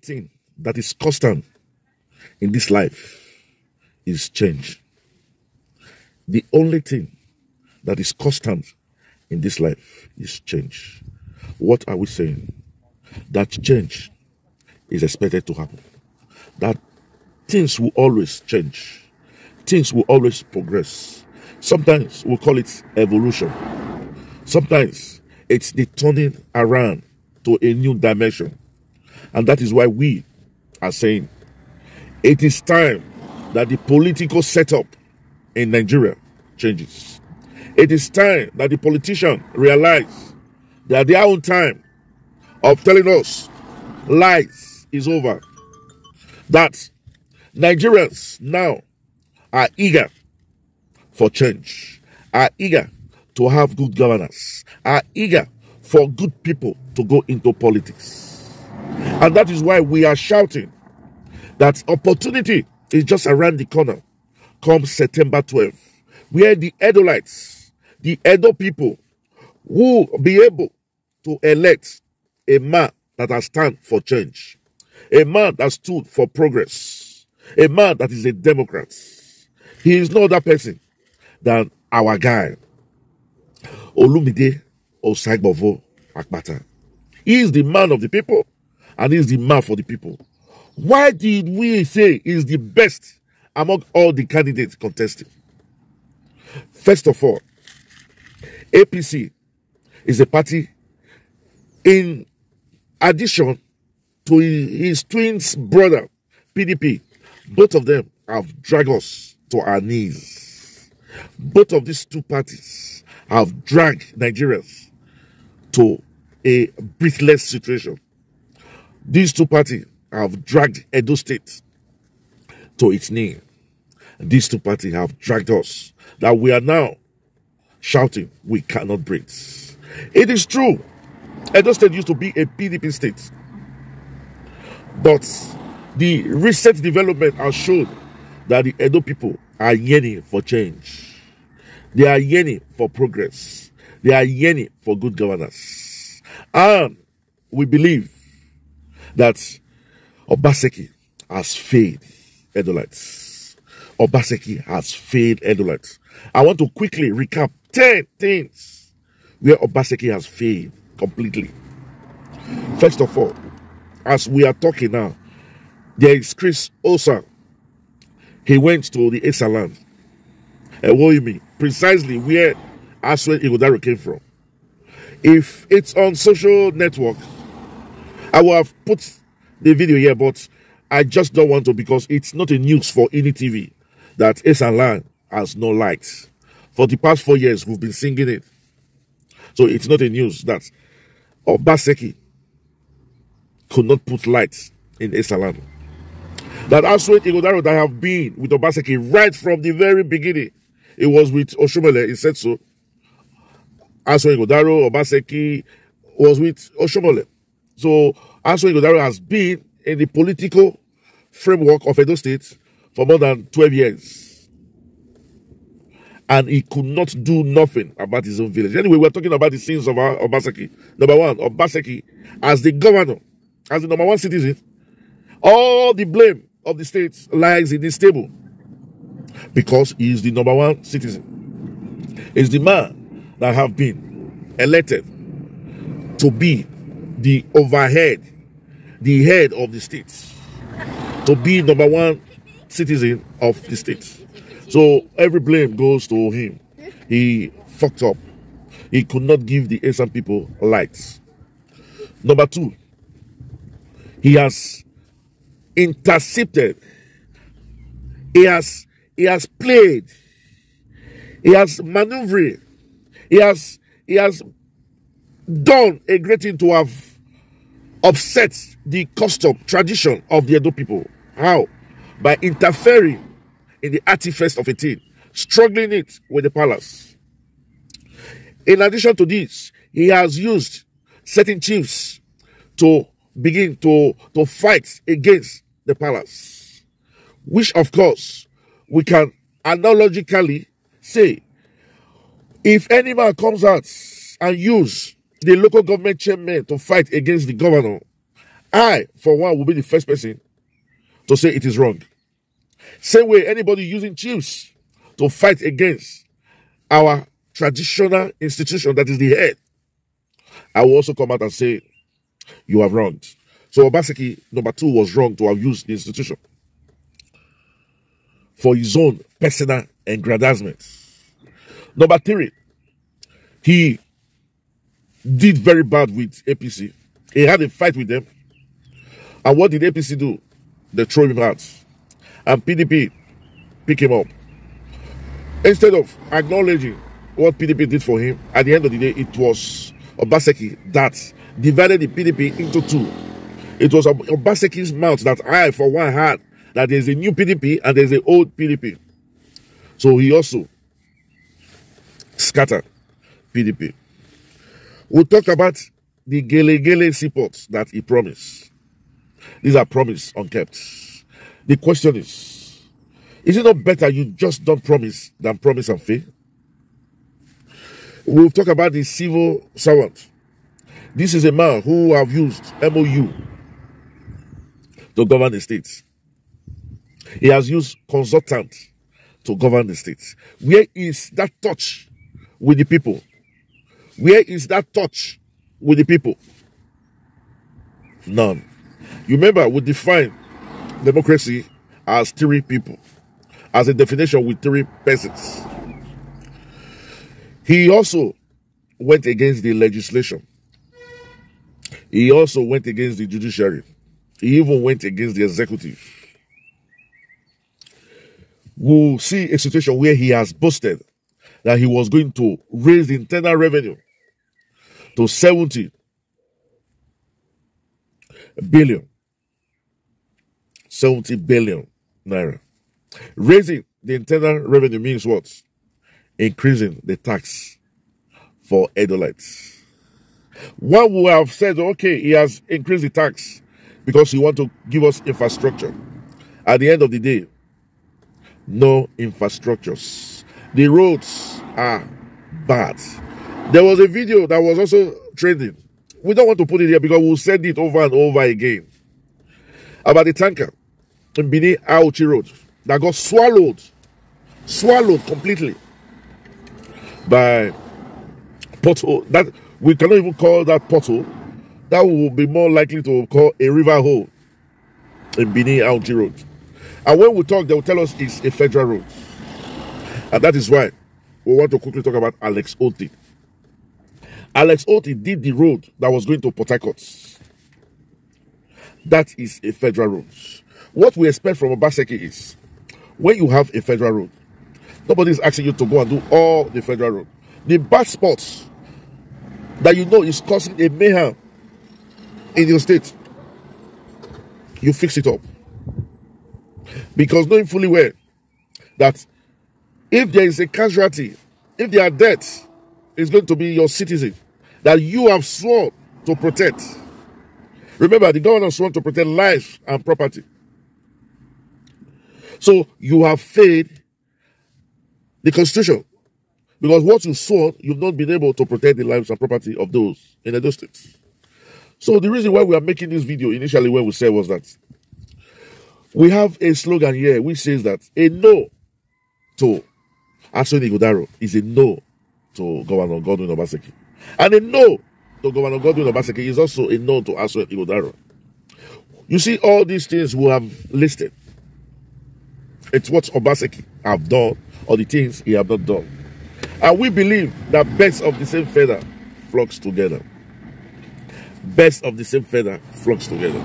thing that is constant in this life is change. The only thing that is constant in this life is change. What are we saying? That change is expected to happen. That things will always change. Things will always progress. Sometimes we'll call it evolution. Sometimes it's the turning around to a new dimension. And that is why we are saying it is time that the political setup in Nigeria changes. It is time that the politicians realize that their own time of telling us lies is over. That Nigerians now are eager for change, are eager to have good governance, are eager for good people to go into politics. And that is why we are shouting that opportunity is just around the corner come September 12th, where the Edolites, the Edo people, will be able to elect a man that has stand for change, a man that stood for progress, a man that is a Democrat. He is no other person than our guy, Olumide Osaigbovo Akpata. He is the man of the people, and he is the man for the people. Why did we say he is the best among all the candidates contesting? First of all, APC is a party in addition to his twins brother, PDP. Both of them have dragged us to our knees. Both of these two parties have dragged Nigerians to a breathless situation. These two parties have dragged Edo State to its knee. These two parties have dragged us that we are now shouting we cannot breathe. It is true, Edo State used to be a PDP state, but the recent development has shown that the Edo people are yearning for change. They are yearning for progress. They are yearning for good governance. And we believe that Obaseki has failed Edolites. Obaseki has failed Edolites. I want to quickly recap 10 things where Obaseki has failed completely. First of all, as we are talking now, there is Chris Osa. He went to the Esa land, precisely where Asue lghodalo came from. If it's on social network, I will have put the video here, but I just don't want to, because it's not a news for any TV that Esa land has no lights. For the past 4 years, we've been singing it. So it's not a news that Obaseki could not put lights in Esa land. That Asue lghodalo that have been with Obaseki right from the very beginning. It was with Oshomole, he said so. Asue lghodalo, Obaseki was with Oshomole. So Asue lghodalo has been in the political framework of Edo State for more than 12 years. And he could not do nothing about his own village. Anyway, we're talking about the sins of Obaseki. Number one, Obaseki, as the governor, as the number one citizen, all the blame of the state lies in his table, because he is the number one citizen. He's the man that have been elected to be the overhead, the head of the state, to be number one citizen of the state. So every blame goes to him. He fucked up. He could not give the Esan people lights. Number two, he has intercepted. He has played. He has maneuvered. He has done a great thing to have upset the custom, tradition of the Edo people. How? By interfering in the artifice of a thing, struggling it with the palace. In addition to this, he has used certain chiefs to begin to fight against the palace, which of course we can analogically say, if any man comes out and use the local government chairman to fight against the governor, I, for one, will be the first person to say it is wrong. Same way, anybody using chiefs to fight against our traditional institution that is the head, I will also come out and say, you have wronged. So Obaseki, number 2, was wrong to have used the institution for his own personal aggrandizement. Number 3, he did very bad with APC. He had a fight with them. And what did APC do? They throw him out. And PDP pick him up. Instead of acknowledging what PDP did for him, at the end of the day, it was Obaseki that divided the PDP into 2. It was Obaseki's mouth that I, for one, had that there's a new PDP and there's an old PDP. So he also scattered PDP. We'll talk about the gele seaports that he promised. These are promises unkept. The question is it not better you just don't promise than promise and fail? We'll talk about the civil servant. This is a man who have used MOU to govern the state. He has used consultant to govern the state. Where is that touch with the people? Where is that touch with the people? None. You remember, we define democracy as 3 people, as a definition with 3 persons. He also went against the legislation. He also went against the judiciary. He even went against the executive. We'll see a situation where he has boasted that he was going to raise the internal revenue to 70 billion. 70 billion naira. Raising the internal revenue means what? Increasing the tax for Edolites. One would have said, okay, he has increased the tax because he wants to give us infrastructure. At the end of the day, no infrastructures. The roads are bad. There was a video that was also trending. We don't want to put it here because we'll send it over and over again. About the tanker in Benin Auchi Road that got swallowed completely by pothole. That we cannot even call that pothole. That will be more likely to call a river hole in Benin Auchi Road. And when we talk, they will tell us it's a federal road. And that is why we want to quickly talk about Alex Otti. Alex Otti did the road that was going to Port Harcourt. That is a federal road. What we expect from Obaseki is, when you have a federal road, nobody is asking you to go and do all the federal road. The bad spots that you know is causing a mayhem in your state, you fix it up. Because knowing fully well that if there is a casualty, if there are deaths, it's going to be your citizen that you have sworn to protect. Remember, the government sworn to protect life and property. So you have failed the Constitution. Because what you swore, you've not been able to protect the lives and property of those in those states. So the reason why we are making this video initially when we said was that we have a slogan here which says that a no to Asue lghodalo is a no to Governor Godwin Obaseki. And a no to Governor Godwin Obaseki is also a no to Asue lghodalo. You see, all these things we have listed. It's what Obaseki have done or the things he have not done. And we believe that birds of the same feather flocks together. Birds of the same feather flocks together.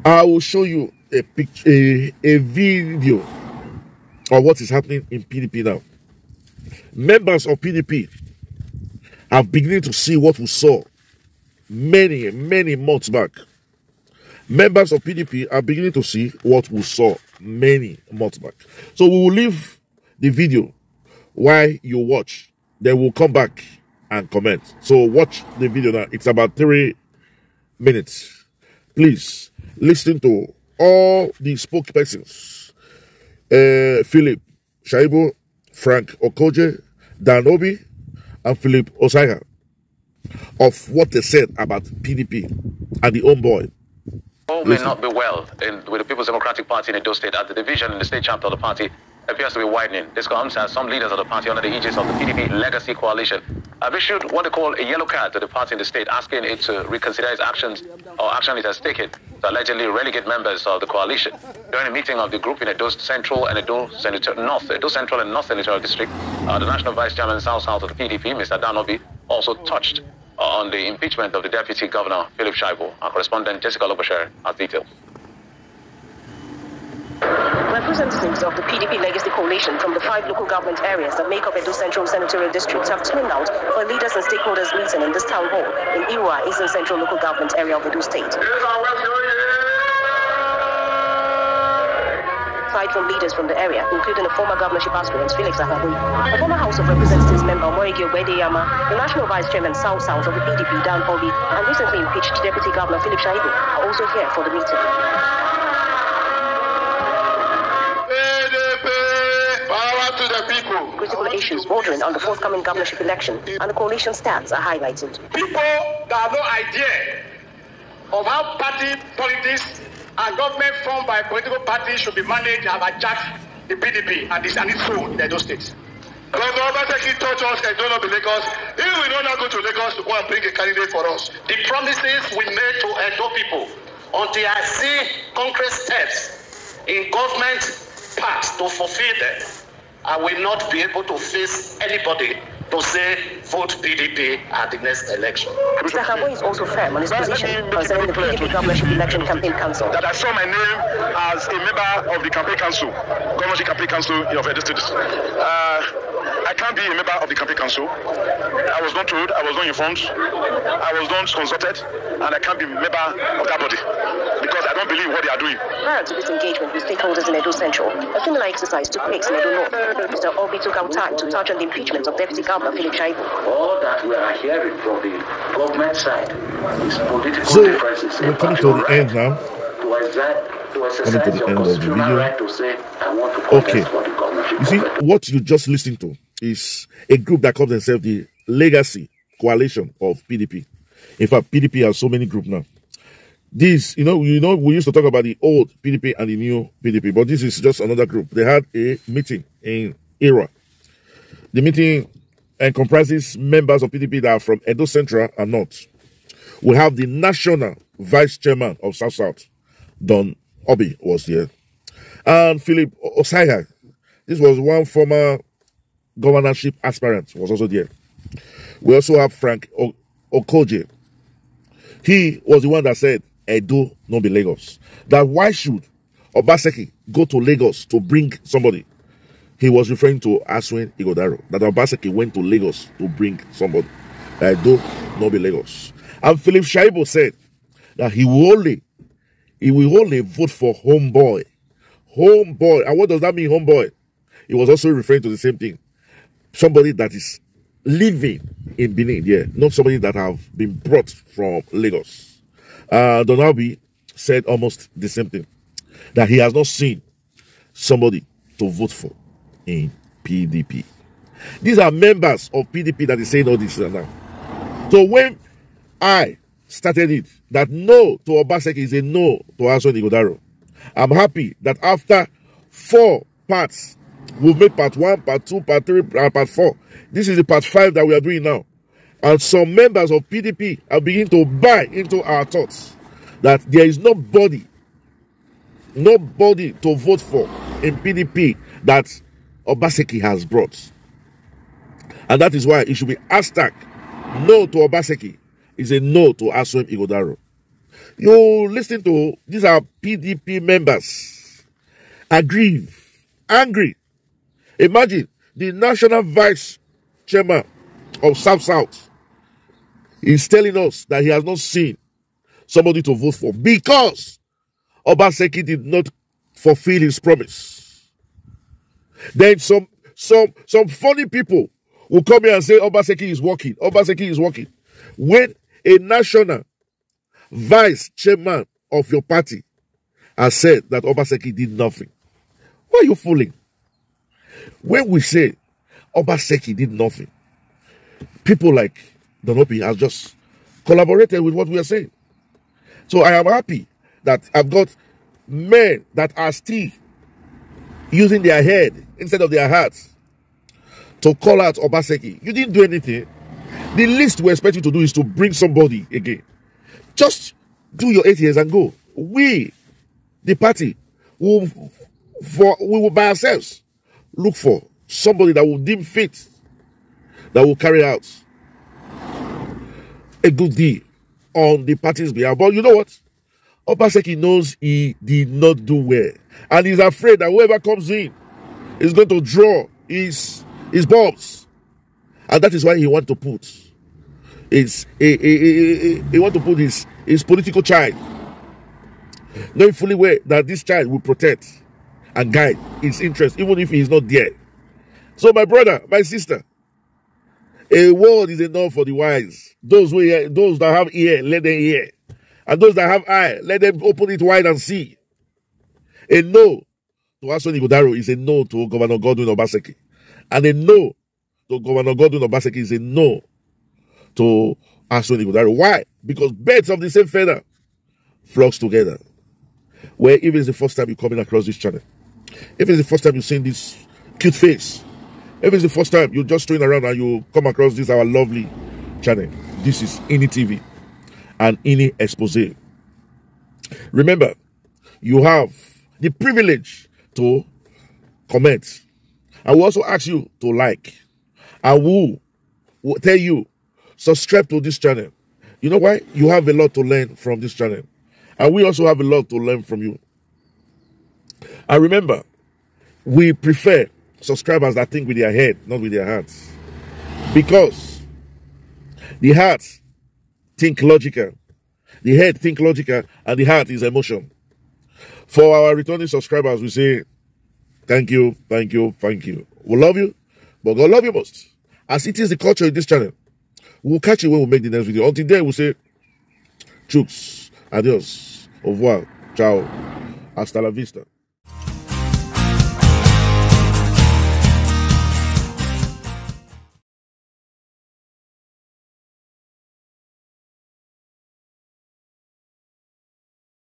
I will show you a picture, a video of what is happening in PDP now. Members of PDP have beginning to see what we saw many months back. Members of PDP are beginning to see what we saw many months back. So we will leave the video while you watch. Then we'll come back and comment. So watch the video now. It's about 3 minutes. Please listen to all the spokespersons. Philip Shaibu, Frank Okoje, Dan Obi, and Philip Osaya. of what they said about PDP and the homeboy. All may not be well with the People's Democratic Party in Edo State, as the division in the state chapter of the party appears to be widening. This comes as some leaders of the party under the aegis of the PDP Legacy Coalition have issued what they call a yellow card to the party in the state, asking it to reconsider its actions or action it has taken to allegedly relegate members of the coalition. During a meeting of the group in Edo Central and Edo Central and North Senatorial District, the National Vice Chairman South of the PDP, Mr. Danobi, also touched on the impeachment of the Deputy Governor, Philip Shaibu. Our correspondent, Jessica Lobasher, has details. Representatives of the PDP Legacy Coalition from the 5 local government areas that make up Edo Central Senatorial District have tuned out for a leaders and stakeholders meeting in this town hall in Iwa, Eastern Central Local Government area of Edo State. Aside from leaders from the area, including the former governorship aspirant Felix Ahadu, a former House of Representatives member Morigi Wedeyama, the National Vice Chairman South of the PDP Dan Obi, and recently impeached Deputy Governor Philip Shaibu are also here for the meeting. Power to the people. Critical issues bordering on the forthcoming governorship election and the coalition stance are highlighted. People that have no idea of how party politics and government formed by political parties should be managed have attacked the PDP and its own in Edo State. Governor Obaseki told us that don't be Lagos. If we don't go to Lagos to go and bring a candidate for us, the promises we made to Edo people until I see concrete steps in government part to fulfill them, I will not be able to face anybody to say vote PDP at the next election. Mr. Habo is also firm on his position concerning the PDP Governorship Election Campaign Council. That I saw my name as a member of the campaign council, Governorship Campaign Council of Edo State. I can't be a member of the campaign council. I was not told, I was not informed, I was not consulted, and I can't be a member of that body because I don't believe what they are doing. Prior to this engagement with stakeholders in Edo Central, a similar exercise took place in Edo North. Mr. Obi took out time to touch on the impeachment of Deputy Governor Philip Shaibu. All that we are hearing from the government side is political So, differences. we're coming to the end now. To exercise your constitutional right to say, I want to contest for the governorship. You see, what you just listened to is a group that calls themselves the Legacy Coalition of PDP. In fact, PDP has so many groups now. This, we used to talk about the old PDP and the new PDP, but this is just another group. They had a meeting in Ira. The meeting comprises members of PDP that are from Edo Central and North. We have the National Vice Chairman of South, Don Obi was there. And Philip Osaiha, this was one former governorship aspirant, was also there. We also have Frank Okoje. He was the one that said, Edo no be Lagos. That why should Obaseki go to Lagos to bring somebody? He was referring to Asue lghodalo. That Obaseki went to Lagos to bring somebody. That Edo no be Lagos. And Philip Shaibu said that he will only vote for homeboy. Homeboy. And what does that mean, homeboy? He was also referring to the same thing. Somebody that is living in Benin, yeah, not somebody that have been brought from Lagos. Don Obi said almost the same thing. That he has not seen somebody to vote for in PDP. These are members of PDP that is saying all this now. So when I started it, that no to Obaseki is a no to Asue lghodalo, I'm happy that after 4 parts, we've made part 1, part 2, part 3, and part 4. This is the part 5 that we are doing now. And some members of PDP are beginning to buy into our thoughts that there is nobody to vote for in PDP that Obaseki has brought. And that is why it should be hashtag no to Obaseki is a no to Asue lghodalo. You listen to, these are PDP members, aggrieved, angry. Imagine the National Vice Chairman of South is telling us that he has not seen somebody to vote for because Obaseki did not fulfill his promise. Then some funny people will come here and say Obaseki is working. Obaseki is working. When a national vice chairman of your party has said that Obaseki did nothing, why are you fooling? When we say Obaseki did nothing, people like Don Hope has just collaborated with what we are saying. So I am happy that I've got men that are still using their head instead of their hearts to call out Obaseki. You didn't do anything. The least we expect you to do is to bring somebody again. Just do your 8 years and go. We, the party, we will by ourselves look for somebody that will deem fit, that will carry out a good deed on the party's behalf. But you know what? Obaseki knows he did not do well. And he's afraid that whoever comes in is going to draw his bombs. And that is why he wants to put his political child, knowing fully well that this child will protect and guide his interest, even if he is not there. So my brother, my sister, a word is enough for the wise. Those that have ear, let them hear. And those that have eye, let them open it wide and see. A no to Asue lghodalo is a no to Governor Godwin Obaseki. And a no to Governor Godwin Obaseki is a no to Asue lghodalo. Why? Because birds of the same feather flocks together. Where if it's the first time you're coming across this channel, if it's the first time you're seeing this cute face, if it's the first time you're just strolling around and you come across this our lovely channel, this is Ini TV and Ini Expose. Remember, you have the privilege to comment. I will also ask you to like. I will tell you, subscribe to this channel. You know why? You have a lot to learn from this channel. And we also have a lot to learn from you. And remember, we prefer subscribers that think with their head, not with their hearts. Because the heart think logical. The head think logical, and the heart is emotion. For our returning subscribers, we say, thank you, thank you, thank you. We love you, but God love you most. As it is the culture in this channel, we'll catch you when we make the next video. Until then, we'll say, chooks, adios, au revoir, ciao, hasta la vista.